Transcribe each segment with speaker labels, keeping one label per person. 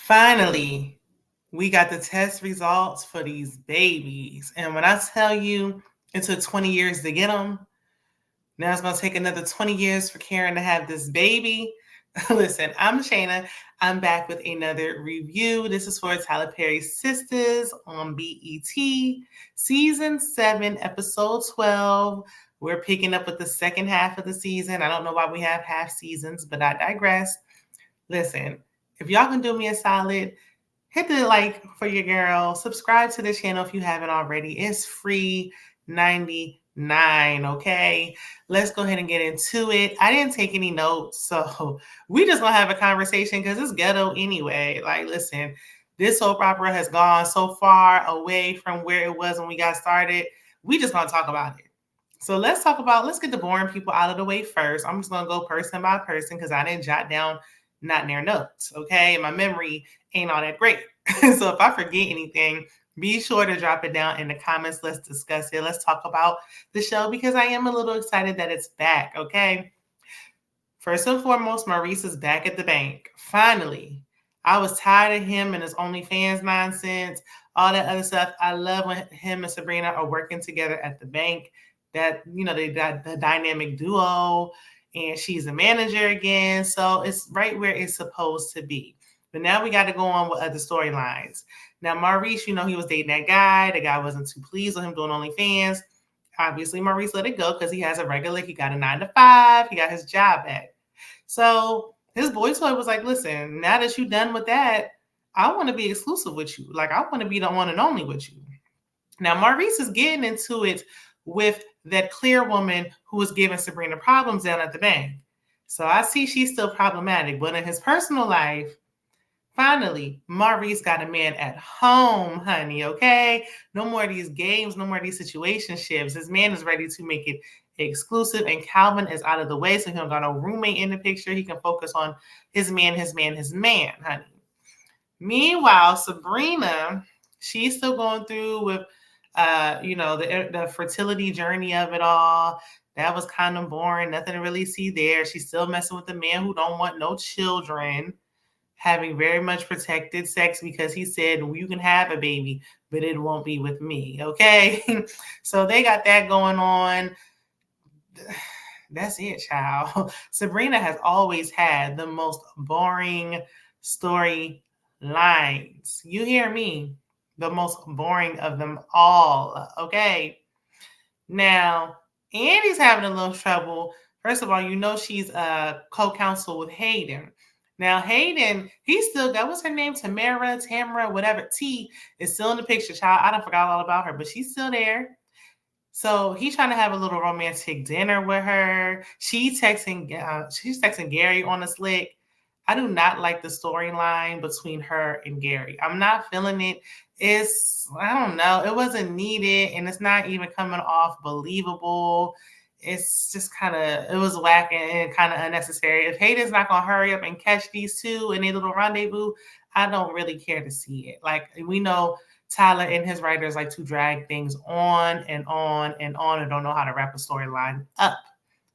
Speaker 1: Finally, we got the test results for these babies. And when I tell you it took 20 years to get them, now it's going to take another 20 years for Karen to have this baby. Listen, I'm Shayna. I'm back with another review. This is for Tyler Perry's Sistas on BET, Season 7, Episode 12. We're picking up with the second half of the season. I don't know why we have half seasons, but I digress. Listen, if y'all can do me a solid, hit the like for your girl. Subscribe to the channel if you haven't already. It's free 99, okay? Let's go ahead and get into it. I didn't take any notes, so we just gonna have a conversation because it's ghetto anyway. Like, listen, this soap opera has gone so far away from where it was when we got started. We just gonna talk about it. So let's get the boring people out of the way first. I'm just gonna go person by person because I didn't jot down not near notes, okay? My memory ain't all that great. So if I forget anything, be sure to drop it down in the comments. Let's discuss it. Let's talk about the show because I am a little excited that it's back, okay? First and foremost, Maurice is back at the bank. Finally. I was tired of him and his OnlyFans nonsense, all that other stuff. I love when him and Sabrina are working together at the bank. That, they got the dynamic duo, and she's a manager again. So it's right where it's supposed to be. But now we got to go on with other storylines. Now, Maurice, he was dating that guy. The guy wasn't too pleased with him doing OnlyFans. Obviously, Maurice let it go because he has a regular. He got a 9-to-5. He got his job back. So his boy toy was like, listen, now that you're done with that, I want to be exclusive with you. Like, I want to be the one and only with you. Now, Maurice is getting into it with that clear woman who was giving Sabrina problems down at the bank. So I see she's still problematic. But in his personal life, finally, Maurice got a man at home, honey, okay? No more of these games, no more of these situationships. This man is ready to make it exclusive, and Calvin is out of the way, so he don't got no roommate in the picture. He can focus on his man, honey. Meanwhile, Sabrina, she's still going through with the fertility journey of it all. That was kind of boring. Nothing to really see there. She's still messing with the man who don't want no children, having very much protected sex because he said, well, you can have a baby, but it won't be with me. Okay. So they got that going on. That's it, child. Sabrina has always had the most boring story lines. You hear me? The most boring of them all. Okay. Now, Andi's having a little trouble. First of all, she's a co-counsel with Hayden. Now, Hayden, he's still got, what's her name? Tamara, whatever. T is still in the picture, child. I don't forgot all about her, but she's still there. So he's trying to have a little romantic dinner with her. She's texting Gary on the slick. I do not like the storyline between her and Gary. I'm not feeling it. I don't know. It wasn't needed, and it's not even coming off believable. It's just it was whack and kind of unnecessary. If Hayden's not going to hurry up and catch these two in a little rendezvous, I don't really care to see it. Like, we know Tyler and his writers like to drag things on and on and on and don't know how to wrap a storyline up.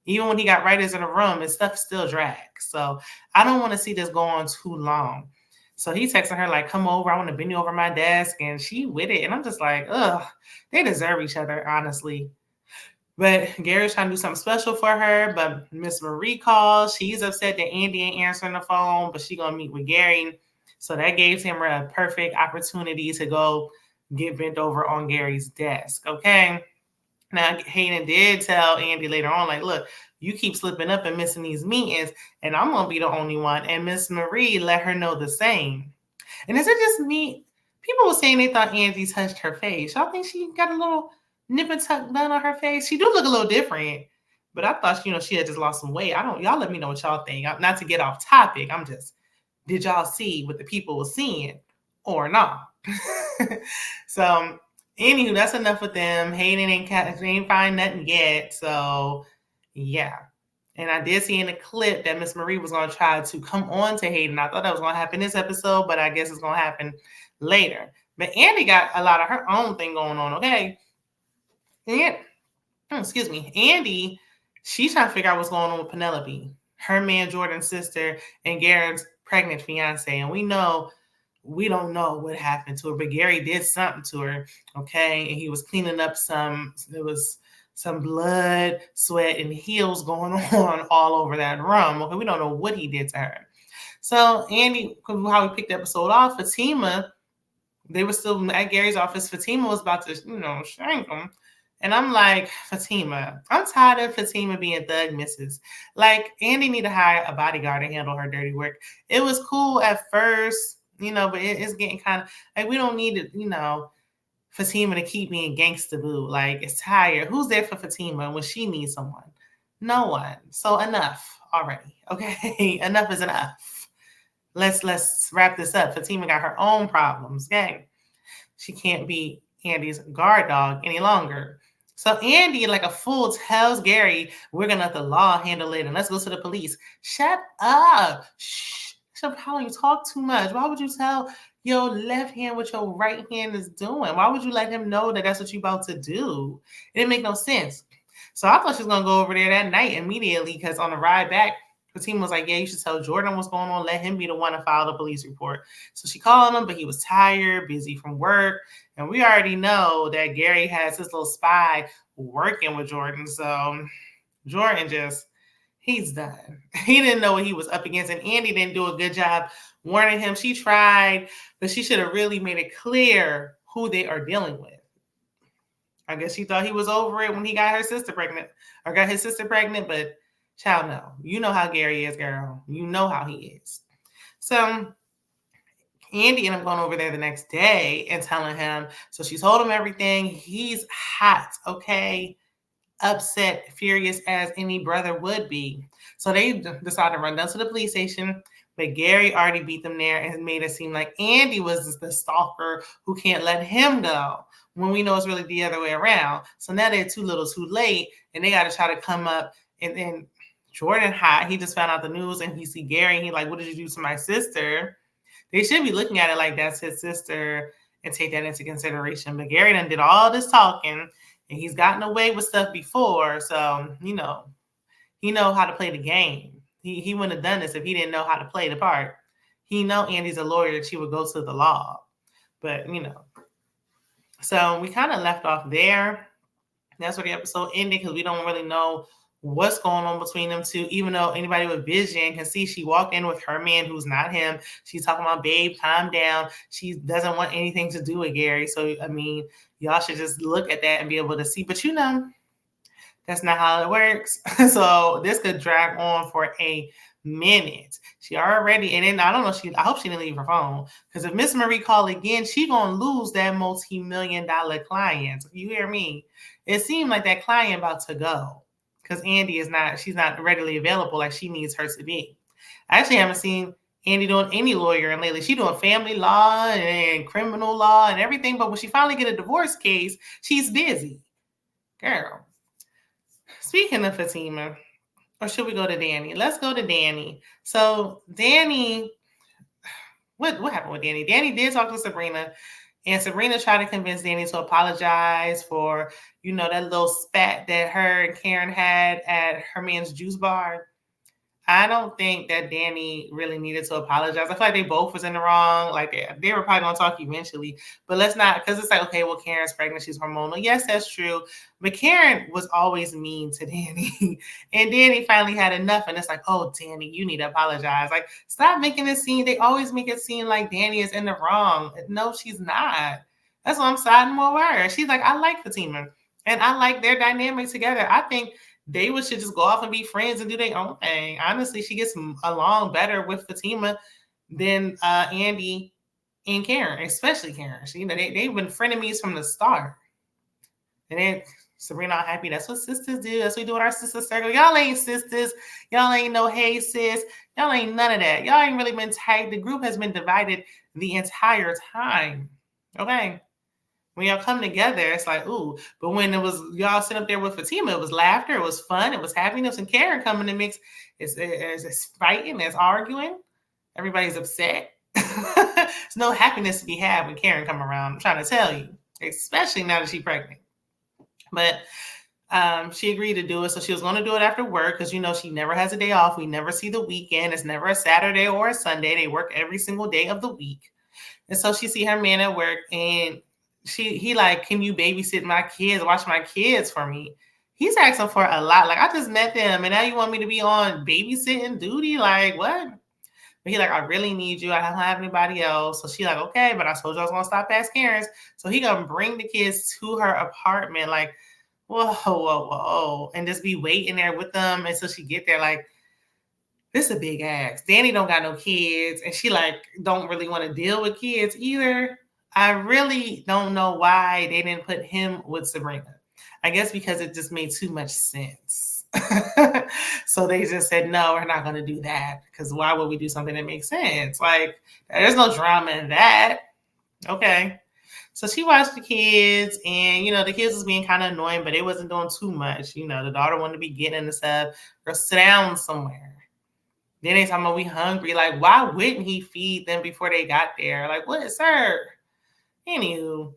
Speaker 1: Even when he got writers in the room, his stuff still drags. So I don't want to see this go on too long. So he texting her like, come over, I want to bend you over my desk. And she with it. And I'm just like, ugh, they deserve each other, honestly. But Gary's trying to do something special for her. But Miss Marie calls. She's upset that Andi ain't answering the phone, but she going to meet with Gary. So that gave him a perfect opportunity to go get bent over on Gary's desk. Okay. Now, Hayden did tell Andi later on, like, look, you keep slipping up and missing these meetings, and I'm going to be the only one. And Miss Marie let her know the same. And is it just me? People were saying they thought Andi touched her face. Y'all think she got a little nip and tuck done on her face? She do look a little different, but I thought, she had just lost some weight. Y'all let me know what y'all think. Not to get off topic. Did y'all see what the people were seeing or not? So, anywho, that's enough with them. Hayden ain't find nothing yet. So, yeah. And I did see in the clip that Miss Marie was going to try to come on to Hayden. I thought that was going to happen this episode, but I guess it's going to happen later. But Andi got a lot of her own thing going on, okay? And, Andi, she's trying to figure out what's going on with Penelope, her man Jordan's sister, and Garrett's pregnant fiance. And we know we don't know what happened to her, but Gary did something to her, okay? And he was cleaning up there was some blood, sweat, and heels going on all over that room. Okay, we don't know what he did to her. So Andi, how we picked the episode off, Fatima, they were still at Gary's office. Fatima was about to, shank him. And I'm like, Fatima, I'm tired of Fatima being thug misses. Like, Andi need to hire a bodyguard to handle her dirty work. It was cool at first, but it's getting kind of like we don't need it, Fatima to keep being gangsta boo. Like, it's tired. Who's there for Fatima when she needs someone? No one. So enough already. Okay. Enough is enough. Let's wrap this up. Fatima got her own problems. Okay. She can't be Andi's guard dog any longer. So Andi, like a fool, tells Gary, we're going to let the law handle it and let's go to the police. Shut up. Shh. How you talk too much? Why would you tell your left hand what your right hand is doing? Why would you let him know that that's what you're about to do? It didn't make no sense. So I thought she was going to go over there that night immediately because on the ride back, the team was like, yeah, you should tell Jordan what's going on. Let him be the one to file the police report. So she called him, but he was tired, busy from work. And we already know that Gary has his little spy working with Jordan. So Jordan he's done. He didn't know what he was up against. And Andi didn't do a good job warning him. She tried, but she should have really made it clear who they are dealing with. I guess she thought he was over it when he got his sister pregnant, but child, no. You know how Gary is, girl. You know how he is. So Andi ended up going over there the next day and telling him. So she told him everything. He's hot, okay? Upset, furious as any brother would be. So they decided to run down to the police station. But Gary already beat them there and made it seem like Andi was the stalker who can't let him go, when we know it's really the other way around. So now they're too little too late, and they got to try to come up. And then Jordan hot, he just found out the news, and he see Gary, and he like, what did you do to my sister? They should be looking at it like that's his sister and take that into consideration. But Gary done did all this talking, and he's gotten away with stuff before. So, he know how to play the game. He wouldn't have done this if he didn't know how to play the part. He know Andi's a lawyer. She would go to the law. But, So we kind of left off there. That's where the episode ended because we don't really know what's going on between them two, even though anybody with vision can see she walked in with her man who's not him. She's talking about, babe, calm down. She doesn't want anything to do with Gary. So, y'all should just look at that and be able to see. But that's not how it works. So this could drag on for a minute. She already, and then I don't know, I hope she didn't leave her phone, because if Miss Marie called again, she gonna lose that multi-million-dollar client. You hear me? It seemed like that client about to go because Andi she's not readily available like she needs her to be. I actually haven't seen Andi doing any lawyering lately. She doing family law and criminal law and everything, but when she finally get a divorce case, she's busy. Girl. Speaking of Fatima, or should we go to Danny? Let's go to Danny. So Danny, what happened with Danny? Danny did talk to Sabrina, and Sabrina tried to convince Danny to apologize for, that little spat that her and Karen had at her man's juice bar. I don't think that Danny really needed to apologize. I feel like they both was in the wrong. Like they were probably gonna talk eventually, but let's not, because it's like, okay, well, Karen's pregnant, she's hormonal. Yes, that's true. But Karen was always mean to Danny, and Danny finally had enough. And it's like, oh, Danny, you need to apologize. Like, stop making it seem. They always make it seem like Danny is in the wrong. No, she's not. That's why I'm siding more with her. She's like, I like Fatima, and I like their dynamic together. I think they should just go off and be friends and do their own thing. Honestly, she gets along better with Fatima than Andi and Karen, especially Karen. They've been frenemies from the start. And then Sabrina happy. That's what sisters do. That's what we do in our sister circle. Y'all ain't sisters. Y'all ain't no hey sis. Y'all ain't none of that. Y'all ain't really been tight. The group has been divided the entire time. Okay. When y'all come together, it's like, ooh. But when it was y'all sit up there with Fatima, it was laughter, it was fun, it was happiness. And Karen coming to mix, it's fighting, it's arguing. Everybody's upset. There's no happiness to be had when Karen come around. I'm trying to tell you, especially now that she's pregnant. But she agreed to do it. So she was going to do it after work because, she never has a day off. We never see the weekend. It's never a Saturday or a Sunday. They work every single day of the week. And so she see her man at work, and he like, can you babysit my kids, watch my kids for me? He's asking for a lot. Like, I just met them, and now you want me to be on babysitting duty? Like, what? But he like, I really need you. I don't have anybody else. So she like, okay, but I told you I was gonna stop past Karen's. So he gonna bring the kids to her apartment, like, whoa, and just be waiting there with them until she get there. Like, this is a big ask. Danny don't got no kids, and she like don't really want to deal with kids either. I really don't know why they didn't put him with Sabrina. I guess because it just made too much sense. So they just said, no, we're not going to do that, because why would we do something that makes sense? Like, there's no drama in that. Okay. So she watched the kids, and the kids was being kind of annoying, but it wasn't doing too much. The daughter wanted to be getting into stuff or sit down somewhere. Then they talking about we hungry. Like, why wouldn't he feed them before they got there? Like, what, sir? Anywho,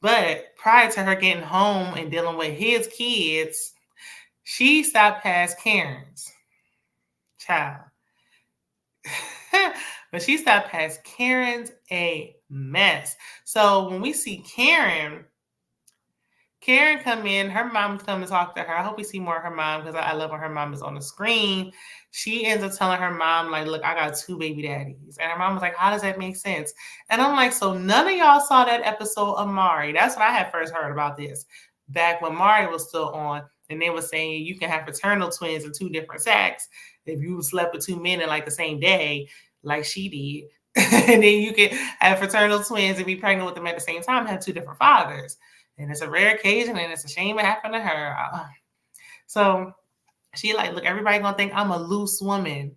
Speaker 1: but prior to her getting home and dealing with his kids, she stopped past Karen's. Child. But she stopped past Karen's a mess. So when we see Karen come in, her mom come to talk to her. I hope we see more of her mom, because I love when her mom is on the screen. She ends up telling her mom, like, look, I got 2 baby daddies. And her mom was like, how does that make sense? And I'm like, so none of y'all saw that episode of Mari. That's when I had first heard about this. Back when Mari was still on, and they were saying you can have fraternal twins in 2 different sacks if you slept with 2 men in like the same day, like she did. And then you can have fraternal twins and be pregnant with them at the same time, have 2 different fathers. And it's a rare occasion, and it's a shame it happened to her. So she like, look, everybody gonna think I'm a loose woman.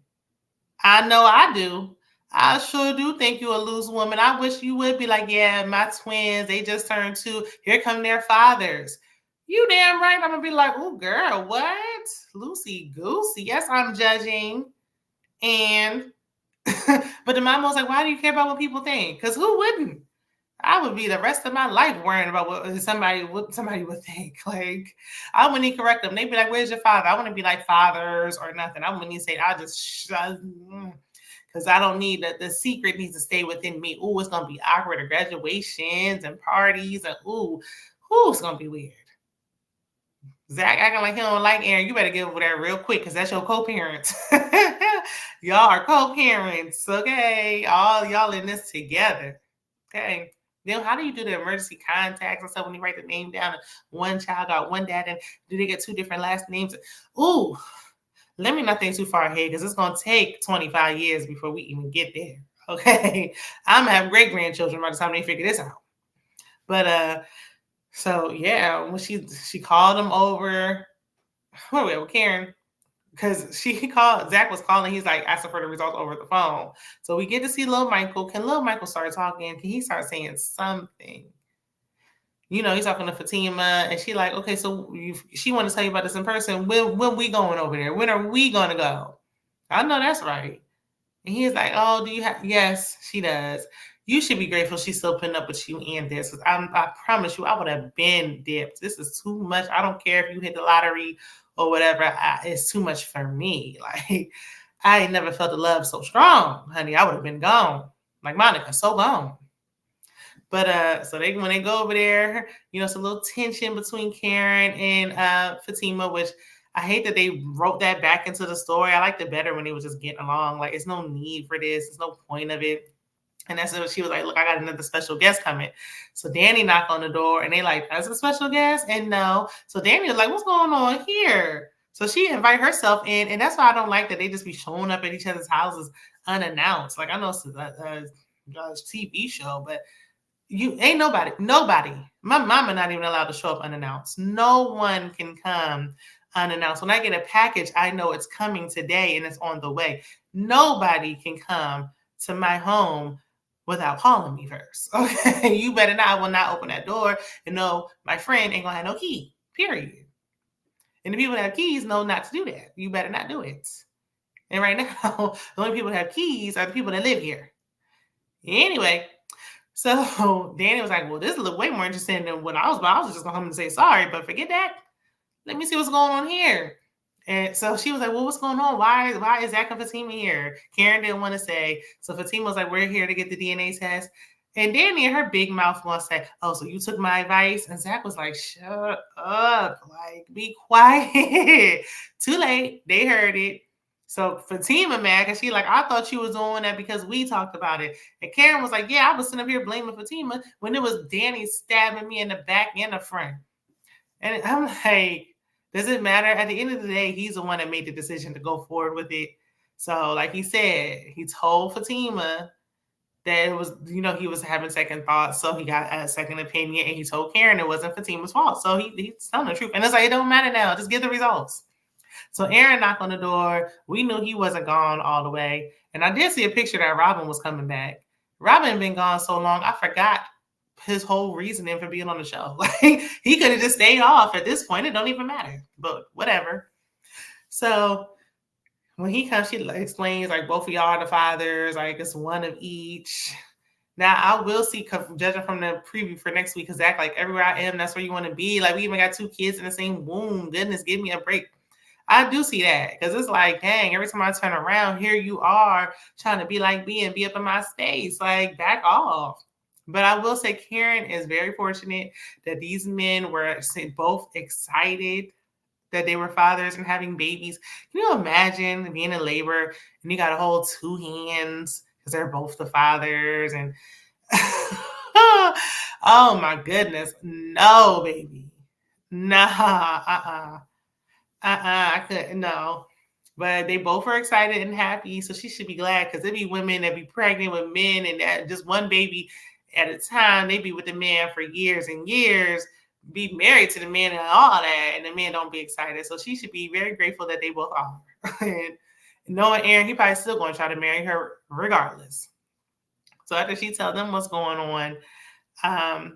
Speaker 1: I know I do. I sure do think you're a loose woman. I wish you would be like, yeah, my twins, they just turned 2. Here come their fathers. You damn right. I'm gonna be like, oh girl, what? Loosey goosey. Yes, I'm judging. And but the mom was like, why do you care about what people think? Because who wouldn't? I would be the rest of my life worrying about what somebody would think. Like, I wouldn't even correct them. They'd be like, where's your father? I wouldn't be like fathers or nothing. I wouldn't even say, because I don't need the secret needs to stay within me. Ooh, it's going to be awkward at graduations and parties. And it's going to be weird. Zach acting like he don't like Aaron. You better get over there real quick, because that's your co-parents. Y'all are co-parents, okay? All y'all in this together, okay? Then how do you do the emergency contacts and stuff when you write the name down? One child got one dad, and do they get 2 different last names? Ooh, let me not think too far ahead, because it's going to take 25 years before we even get there, okay? I'm going to have great-grandchildren by the time they figure this out. But, so yeah, when she called him over, with Karen, because Zach was calling. He's like asking for the results over the phone. So we get to see little Michael. Can little Michael start talking? Can he start saying something? He's talking to Fatima, and she like, okay, so she want to tell you about this in person. When we going over there? When are we going to go? I know that's right. And he's like, oh, do you have? Yes, she does. You should be grateful she's still putting up with you and this. Because I promise you, I would have been dipped. This is too much. I don't care if you hit the lottery or whatever. It's too much for me. Like, I ain't never felt the love so strong, honey. I would have been gone. Like Monica, so gone. But so when they go over there, it's a little tension between Karen and Fatima, which I hate that they wrote that back into the story. I liked it better when they were just getting along. Like, it's no need for this. There's no point of it. And that's when she was like, look, I got another special guest coming. So Danny knocked on the door, and they like, that's a special guest? And no. So Danny was like, what's going on here? So she invite herself in, and that's why I don't like that they just be showing up at each other's houses unannounced. Like, I know it's a TV show, but you ain't nobody. My mama not even allowed to show up unannounced. No one can come unannounced. When I get a package, I know it's coming today and it's on the way. Nobody can come to my home without calling me first. Okay, you better not. I will not open that door and know my friend ain't gonna have no key. Period. And the people that have keys know not to do that. You better not do it. And right now, the only people that have keys are the people that live here. Anyway, so Danny was like, well, this is way more interesting than what I was about. I was just going to come and say sorry, but forget that. Let me see what's going on here. And so she was like, well, what's going on? Why is Zach and Fatima here? Karen didn't want to say. So Fatima was like, we're here to get the DNA test. And Danny and her big mouth gonna say, "Oh, so you took my advice?" And Zach was like, "Shut up, like be quiet." Too late, they heard it. So Fatima mad because she like, "I thought you was doing that because we talked about it." And Karen was like, "Yeah, I was sitting up here blaming Fatima when it was Danny stabbing me in the back and the front." And I'm like, does it matter? At the end of the day, he's the one that made the decision to go forward with it. So, like he said, he told Fatima that it was, he was having second thoughts. So he got a second opinion and he told Karen it wasn't Fatima's fault. So he's telling the truth. And it's like, it don't matter now. Just get the results. So Aaron knocked on the door. We knew he wasn't gone all the way. And I did see a picture that Robin was coming back. Robin had been gone so long, I forgot his whole reasoning for being on the show. Like he could have just stayed off at this point. It don't even matter. But whatever. So when he comes, she explains like both of y'all are the fathers, like it's one of each. Now I will see, judging from the preview for next week, because act like everywhere I am, that's where you want to be. Like we even got 2 kids in the same womb. Goodness, give me a break. I do see that because it's like, dang, every time I turn around, here you are trying to be like me and be up in my space. Like back off. But I will say Karen is very fortunate that these men were both excited that they were fathers and having babies. Can you imagine being in labor and you got to hold 2 hands because they're both the fathers? And oh my goodness, no, baby, nah, I couldn't, no. But they both are excited and happy, so she should be glad because there'd be women that be pregnant with men and that just one baby at a time. They be with the man for years and years, be married to the man and all that, and the man don't be excited. So she should be very grateful that they both are. And knowing Aaron, he probably still going to try to marry her regardless. So after she tell them what's going on, yeah,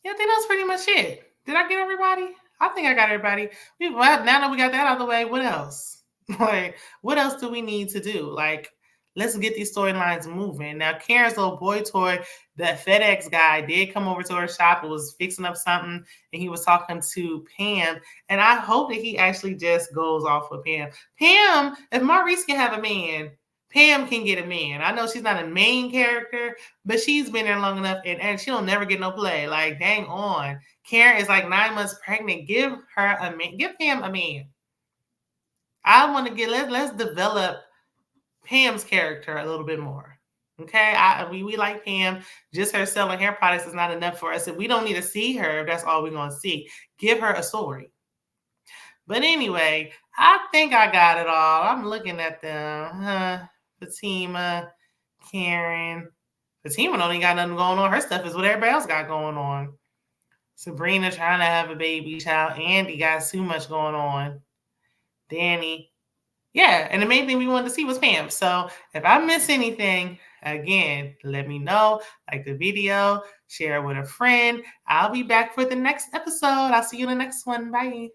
Speaker 1: I think that's pretty much it. Did I get everybody? I think I got everybody. Now that we got that out of the way, what else? Like, what else do we need to do? Like, let's get these storylines moving. Now, Karen's little boy toy, the FedEx guy did come over to her shop and was fixing up something, and he was talking to Pam. And I hope that he actually just goes off with Pam. Pam, if Maurice can have a man, Pam can get a man. I know she's not a main character, but she's been there long enough and she'll never get no play. Like, dang on. Karen is like 9 months pregnant. Give her a man. Give Pam a man. I want to let's develop Pam's character a little bit more. Okay. We like Pam. Just her selling hair products is not enough for us. If we don't need to see her, if that's all we're gonna see. Give her a story. But anyway, I think I got it all. I'm looking at them. Fatima, Karen. Fatima don't even got nothing going on. Her stuff is what everybody else got going on. Sabrina trying to have a baby child. Andi got too much going on. Danny. Yeah, and the main thing we wanted to see was Pam. So if I miss anything, again, let me know. Like the video, share it with a friend. I'll be back for the next episode. I'll see you in the next one. Bye.